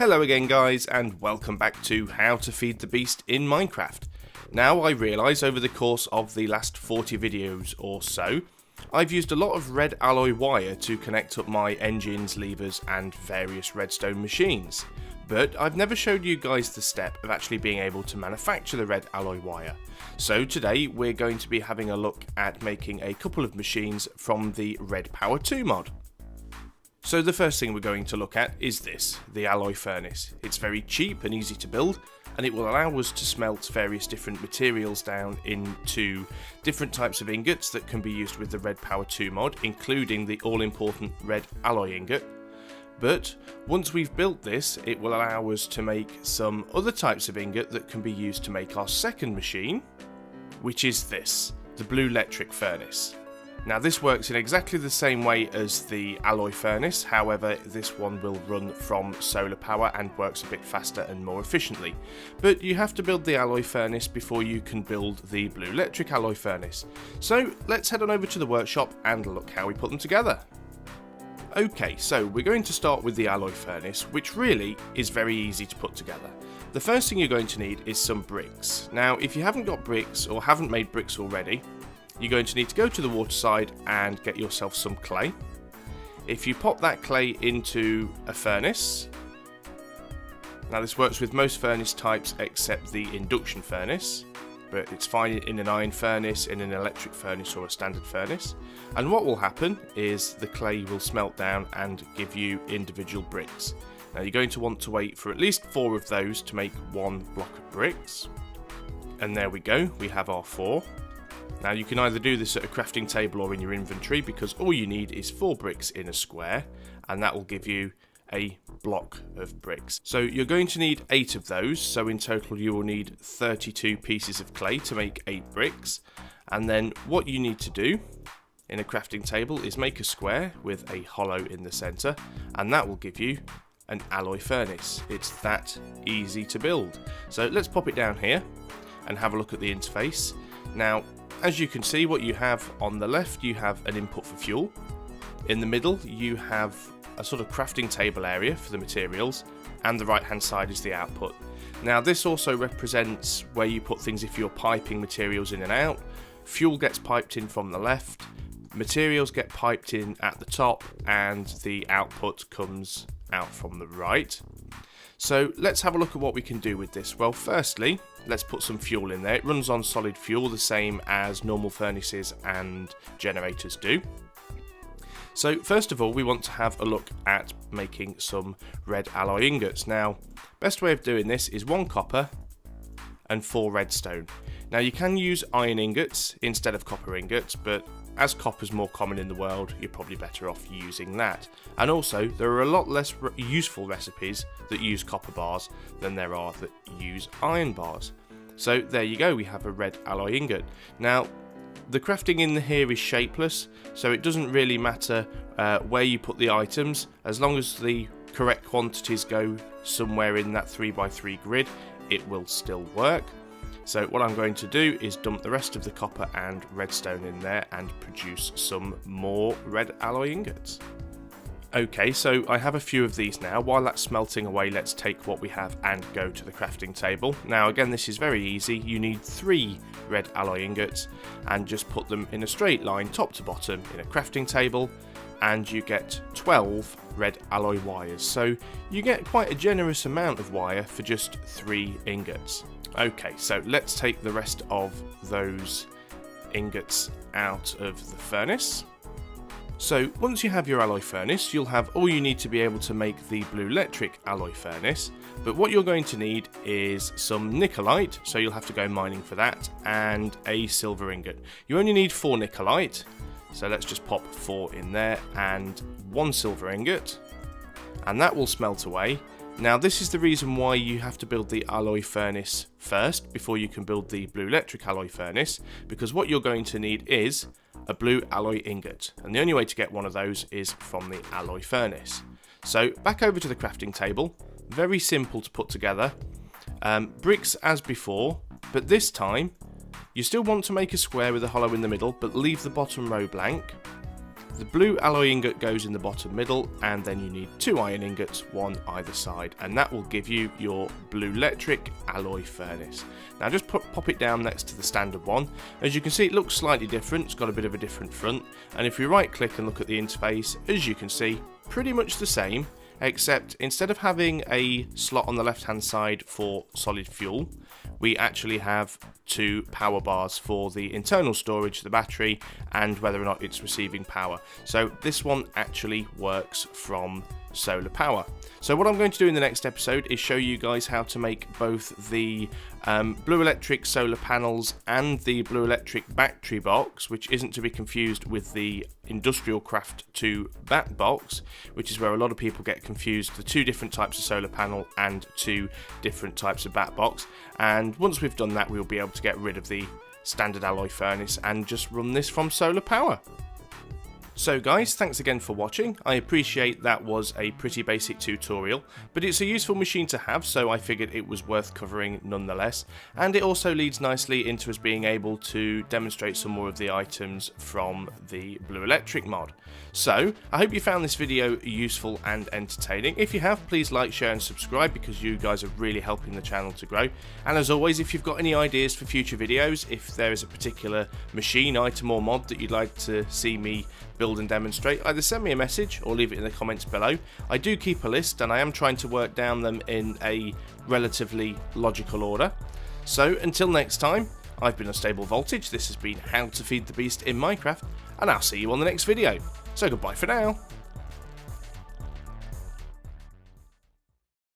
Hello again guys, and welcome back to How to Feed the Beast in Minecraft. Now I realise over the course of the last 40 videos or so, I've used a lot of red alloy wire to connect up my engines, levers and various redstone machines. But I've never showed you guys the step of actually being able to manufacture the red alloy wire. So today we're going to be having a look at making a couple of machines from the Redpower 2 mod. So the first thing we're going to look at is this, the alloy furnace. It's very cheap and easy to build, and it will allow us to smelt various different materials down into different types of ingots that can be used with the Redpower 2 mod, including the all-important red alloy ingot. But once we've built this, it will allow us to make some other types of ingot that can be used to make our second machine, which is this, the Blulectric furnace. Now this works in exactly the same way as the alloy furnace, however this one will run from solar power and works a bit faster and more efficiently. But you have to build the alloy furnace before you can build the Blulectric alloy furnace. So let's head on over to the workshop and look how we put them together. Okay, so we're going to start with the alloy furnace, which really is very easy to put together. The first thing you're going to need is some bricks. Now if you haven't got bricks or haven't made bricks already, you're going to need to go to the waterside and get yourself some clay. If you pop that clay into a furnace, now this works with most furnace types except the induction furnace, but it's fine in an iron furnace, in an electric furnace or a standard furnace. And what will happen is the clay will smelt down and give you individual bricks. Now you're going to want to wait for at least 4 of those to make one block of bricks. And there we go, we have our 4. Now you can either do this at a crafting table or in your inventory, because all you need is 4 bricks in a square, and that will give you a block of bricks. So you're going to need 8 of those, so in total you will need 32 pieces of clay to make 8 bricks. And then what you need to do in a crafting table is make a square with a hollow in the centre, and that will give you an alloy furnace. It's that easy to build. So let's pop it down here and have a look at the interface. Now as you can see, what you have on the left, you have an input for fuel. In the middle you have a sort of crafting table area for the materials, and the right hand side is the output. Now this also represents where you put things if you're piping materials in and out. Fuel gets piped in from the left, materials get piped in at the top, and the output comes out from the right. So let's have a look at what we can do with this. Well, firstly, let's put some fuel in there. It runs on solid fuel, the same as normal furnaces and generators do. So first of all, we want to have a look at making some red alloy ingots. Now, best way of doing this is 1 copper and 4 redstone. Now you can use iron ingots instead of copper ingots, but as copper's more common in the world, you're probably better off using that. And also, there are a lot less useful recipes that use copper bars than there are that use iron bars. So there you go, we have a red alloy ingot. Now, the crafting in here is shapeless, so it doesn't really matter where you put the items, as long as the correct quantities go somewhere in that 3x3 grid, it will still work. So what I'm going to do is dump the rest of the copper and redstone in there and produce some more red alloy ingots. Okay, so I have a few of these now. While that's smelting away, let's take what we have and go to the crafting table. Now again, this is very easy. You need 3 red alloy ingots and just put them in a straight line top to bottom in a crafting table, and you get 12 red alloy wires. So you get quite a generous amount of wire for just 3 ingots. Okay, so let's take the rest of those ingots out of the furnace. So once you have your alloy furnace, you'll have all you need to be able to make the Blulectric alloy furnace. But what you're going to need is some nickelite, so you'll have to go mining for that, and a silver ingot. You only need 4 nickelite, so let's just pop 4 in there, and 1 silver ingot, and that will smelt away. Now this is the reason why you have to build the alloy furnace first before you can build the Blulectric alloy furnace, because what you're going to need is a blue alloy ingot, and the only way to get one of those is from the alloy furnace. So back over to the crafting table, very simple to put together, bricks as before, but this time you still want to make a square with a hollow in the middle, but leave the bottom row blank. the blue alloy ingot goes in the bottom middle, and then you need 2 iron ingots, 1 either side, and that will give you your Blulectric alloy furnace. Now just pop it down next to the standard one. As you can see, it looks slightly different, it's got a bit of a different front, and if you right click and look at the interface, as you can see, pretty much the same, except instead of having a slot on the left hand side for solid fuel, we actually have 2 power bars for the internal storage, the battery, and whether or not it's receiving power. So this one actually works from solar power. So what I'm going to do in the next episode is show you guys how to make both the Blulectric solar panels and the Blulectric battery box, which isn't to be confused with the Industrial Craft 2 bat box, which is where a lot of people get confused, the 2 different types of solar panel and 2 different types of bat box. And once we've done that, we'll be able to get rid of the standard alloy furnace and just run this from solar power. So guys, thanks again for watching. I appreciate that was a pretty basic tutorial, but it's a useful machine to have, so I figured it was worth covering nonetheless, and it also leads nicely into us being able to demonstrate some more of the items from the Blulectric mod. So, I hope you found this video useful and entertaining. If you have, please like, share and subscribe, because you guys are really helping the channel to grow. And as always, if you've got any ideas for future videos, if there is a particular machine, item or mod that you'd like to see me build and demonstrate, either send me a message or leave it in the comments below. I do keep a list and I am trying to work down them in a relatively logical order. So until next time, I've been UnstableVoltage, this has been How to Feed the Beast in Minecraft, and I'll see you on the next video. So goodbye for now.